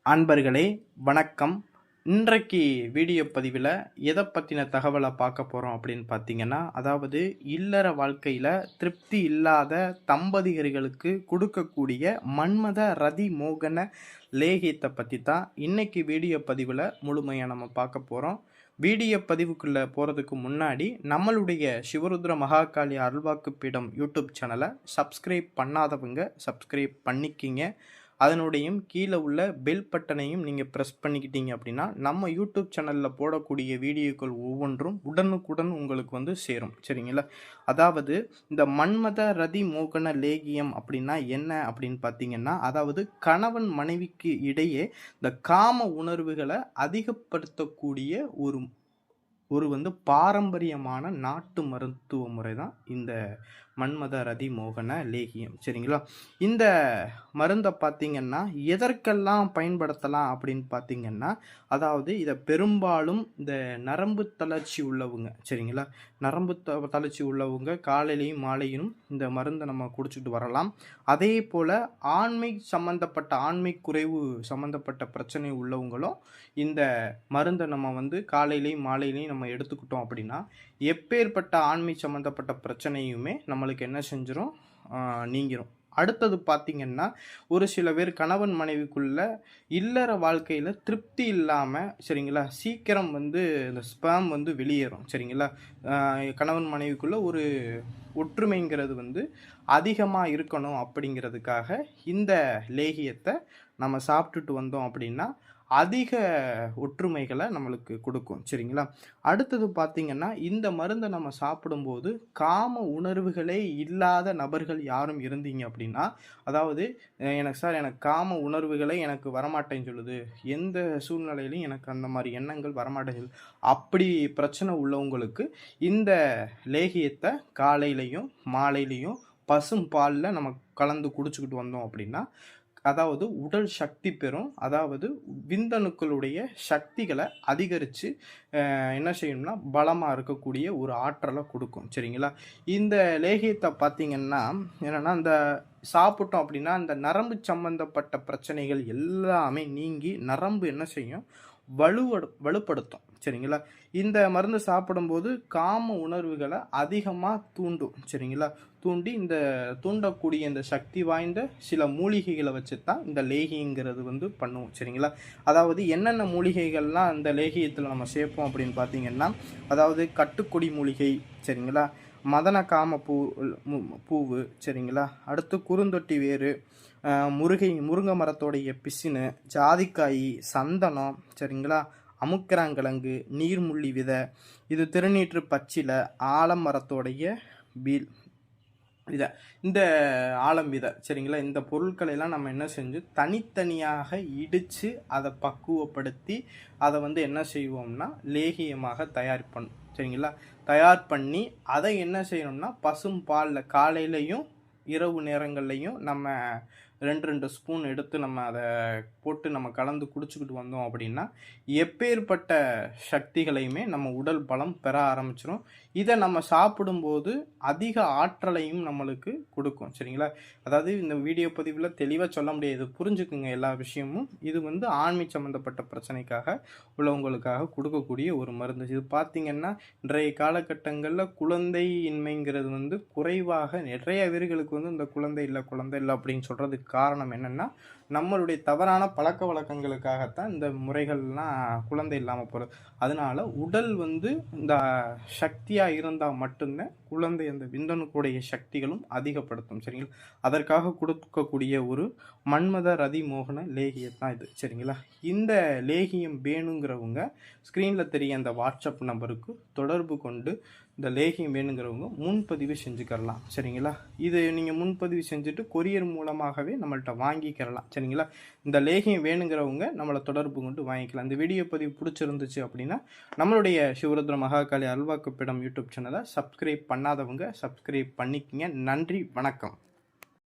அன்பர்களே வணக்கம். இன்றைக்கு வீடியோ பதிவில் எதை பற்றின தகவலை பார்க்க போகிறோம் அப்படின்னு பார்த்தீங்கன்னா, அதாவது இல்லற வாழ்க்கையில் திருப்தி இல்லாத தம்பதியர்களுக்கு கொடுக்கக்கூடிய மன்மத ரதி மோகன லேகியத்தை பற்றி தான் இன்றைக்கி வீடியோ பதிவில் முழுமையாக நம்ம பார்க்க போகிறோம். வீடியோ பதிவுக்குள்ளே போகிறதுக்கு முன்னாடி நம்மளுடைய சிவருத்ர மகாகாளி அருள்வாக்கு பீடம் யூடியூப் சேனலை சப்ஸ்கிரைப் பண்ணாதவங்க சப்ஸ்கிரைப் பண்ணிக்கிங்க. அதனுடையும் கீழே உள்ள பெல் பட்டனையும் நீங்கள் ப்ரெஸ் பண்ணிக்கிட்டீங்க அப்படின்னா நம்ம யூடியூப் சேனலில் போடக்கூடிய வீடியோக்கள் ஒவ்வொன்றும் உடனுக்குடன் உங்களுக்கு சேரும். சரிங்களா? அதாவது இந்த மன்மத ரதி மோகன லேகியம் அப்படின்னா என்ன அப்படின்னு பார்த்தீங்கன்னா, அதாவது கணவன் மனைவிக்கு இடையே இந்த காம உணர்வுகளை அதிகப்படுத்தக்கூடிய ஒரு பாரம்பரியமான நாட்டு மருத்துவ முறை தான் இந்த மன்மத ரதி மோகன லேகியம். சரிங்களா? இந்த மருந்தை பார்த்தீங்கன்னா எதற்கெல்லாம் பயன்படுத்தலாம் அப்படின்னு பார்த்தீங்கன்னா, அதாவது இதை பெரும்பாலும் இந்த நரம்பு தளர்ச்சி உள்ளவங்க, சரிங்களா, நரம்பு தளர்ச்சி உள்ளவங்க காலையிலையும் மாலையிலும் இந்த மருந்தை நம்ம குடிச்சிட்டு வரலாம். அதே போல் ஆண்மை குறைவு சம்மந்தப்பட்ட பிரச்சனை உள்ளவங்களும் இந்த மருந்தை நம்ம காலையிலையும் மாலையிலையும் நம்ம எடுத்துக்கிட்டோம் அப்படின்னா எப்பேற்பட்ட ஆண்மை சம்மந்தப்பட்ட பிரச்சனையுமே நம்மளுக்கு என்ன செஞ்சிடும், நீங்கிரும். அடுத்தது பார்த்திங்கன்னா, ஒரு சில பேர் கணவன் மனைவிக்குள்ள இல்லற வாழ்க்கையில் திருப்தி இல்லாமல், சரிங்களா, சீக்கிரம் இந்த ஸ்பேம் வெளியேறும். சரிங்களா? கணவன் மனைவிக்குள்ள ஒரு ஒற்றுமைங்கிறது அதிகமாக இருக்கணும் அப்படிங்கிறதுக்காக இந்த லேகியத்தை நம்ம சாப்பிட்டுட்டு வந்தோம் அப்படின்னா அதிக ஒற்றுமைகளை நம்மளுக்கு கொடுக்கும். சரிங்களா? அடுத்தது பார்த்திங்கன்னா, இந்த மருந்தை நம்ம சாப்பிடும்போது காம உணர்வுகளே இல்லாத நபர்கள் யாரும் இருந்தீங்க அப்படின்னா, அதாவது எனக்கு காம உணர்வுகளே எனக்கு வரமாட்டேன்னு சொல்லுது, எந்த சூழ்நிலையிலையும் எனக்கு அந்த மாதிரி எண்ணங்கள் வரமாட்டேன்னு சொல்லுது, அப்படி பிரச்சனை உள்ளவங்களுக்கு இந்த லேகியத்தை காலையிலையும் மாலையிலையும் பசும் பாலில் நம்ம கலந்து குடிச்சுக்கிட்டு வந்தோம் அப்படின்னா, அதாவது உடல் சக்தி பெறும். அதாவது விந்தணுக்களுடைய சக்திகளை அதிகரித்து என்ன செய்யணும்னா பலமாக இருக்கக்கூடிய ஒரு ஆற்றலை கொடுக்கும். சரிங்களா? இந்த லேகியத்தை பார்த்திங்கன்னா என்னென்னா, இந்த சாப்பிட்டோம் அப்படின்னா அந்த நரம்பு சம்பந்தப்பட்ட பிரச்சனைகள் எல்லாமே நீங்கி நரம்பு என்ன செய்யும், வலுப்படுத்தும். சரிங்களா? இந்த மருந்து சாப்பிடும்போது காம உணர்வுகளை அதிகமாக தூண்டும். சரிங்களா? இந்த தூண்டக்கூடிய இந்த சக்தி வாய்ந்த சில மூலிகைகளை வச்சு தான் இந்த லேகியங்கிறது பண்ணுவோம். சரிங்களா? அதாவது என்னென்ன மூலிகைகள்லாம் இந்த லேகியத்தில் நம்ம சேர்ப்போம் அப்படின்னு பார்த்தீங்கன்னா, அதாவது கட்டுக்கொடி மூலிகை, சரிங்களா, மதன காம பூவு, சரிங்களா, அடுத்து குறுந்தொட்டி வேறு, முருங்கை மரத்தோடைய பிசினு, ஜாதிக்காய், சந்தனம், சரிங்களா, அமுக்கராங்கிழங்கு, நீர்முள்ளி விதை, இது திருநீற்று பச்சிலை, ஆலமரத்தோடைய விதை, இந்த ஆலம் விதை, சரிங்களா, இந்த பொருட்களை எல்லாம் நம்ம என்ன செஞ்சு தனித்தனியாக இடித்து அதை பக்குவப்படுத்தி அதை என்ன செய்வோம்னா லேகியமாக தயார் பண்ணும். சரிங்களா? தயார் பண்ணி அதை என்ன செய்யணும்னா பசும் பாலில் காலையிலையும் இரவு நேரங்கள்லையும் நம்ம 2 ஸ்பூன் எடுத்து நம்ம அதை போட்டு நம்ம கலந்து குடிச்சுக்கிட்டு வந்தோம் அப்படின்னா எப்பேற்பட்ட சக்திகளையுமே நம்ம உடல் பலம் பெற ஆரம்பிச்சிடும். இதை நம்ம சாப்பிடும்போது அதிக ஆற்றலையும் நம்மளுக்கு கொடுக்கும். சரிங்களா? அதாவது இந்த வீடியோ பதிவில் தெளிவாக சொல்ல முடியாது, புரிஞ்சுக்குங்க எல்லா விஷயமும். இது ஆண்மை சம்மந்தப்பட்ட பிரச்சனைக்காக உள்ளவங்களுக்காக கொடுக்கக்கூடிய ஒரு மருந்து. இது பார்த்திங்கன்னா இன்றைய காலகட்டங்களில் குழந்தையின்மைங்கிறது குறைவாக நிறைய பேர்களுக்கு இந்த குழந்தை இல்லை அப்படின்னு சொல்கிறதுக்கு காரணம் என்னென்னா, நம்மளுடைய தவறான பழக்க வழக்கங்களுக்காகத்தான் இந்த முறைகள்லாம் குழந்தை இல்லாமல் போகிறது. அதனால உடல் இந்த சக்தியாக இருந்தால் மட்டும்தான் குழந்தை அந்த விந்தணுக்குடைய சக்திகளும் அதிகப்படுத்தும். சரிங்களா? அதற்காக கொடுக்கக்கூடிய ஒரு மன்மத ரதி மோகன லேகியம் தான் இது. சரிங்களா? இந்த லேகியம் வேணுங்கிறவங்க ஸ்க்ரீனில் தெரிய அந்த வாட்ஸ்அப் நம்பருக்கு தொடர்பு கொண்டு இந்த லேகியம் வேணுங்கிறவங்க முன்பதிவு செஞ்சுக்கலாம். சரிங்களா? இது நீங்கள் முன்பதிவு செஞ்சுட்டு கொரியர் மூலமாகவே நம்மள்கிட்ட வாங்கிக்கிறலாம். சரிங்களா? இந்த லேகியம் வேணுங்கிறவங்க நம்மளை தொடர்பு கொண்டு வாங்கிக்கலாம். இந்த வீடியோ பதிவு பிடிச்சிருந்துச்சு அப்படின்னா நம்மளுடைய சிவருத்ர மகாகாளி அருள்வாக்கு பீடம் யூடியூப் சேனலை சப்ஸ்கிரைப் பண்ணாதவங்க சப்ஸ்கிரைப் பண்ணிக்கிங்க. நன்றி, வணக்கம்.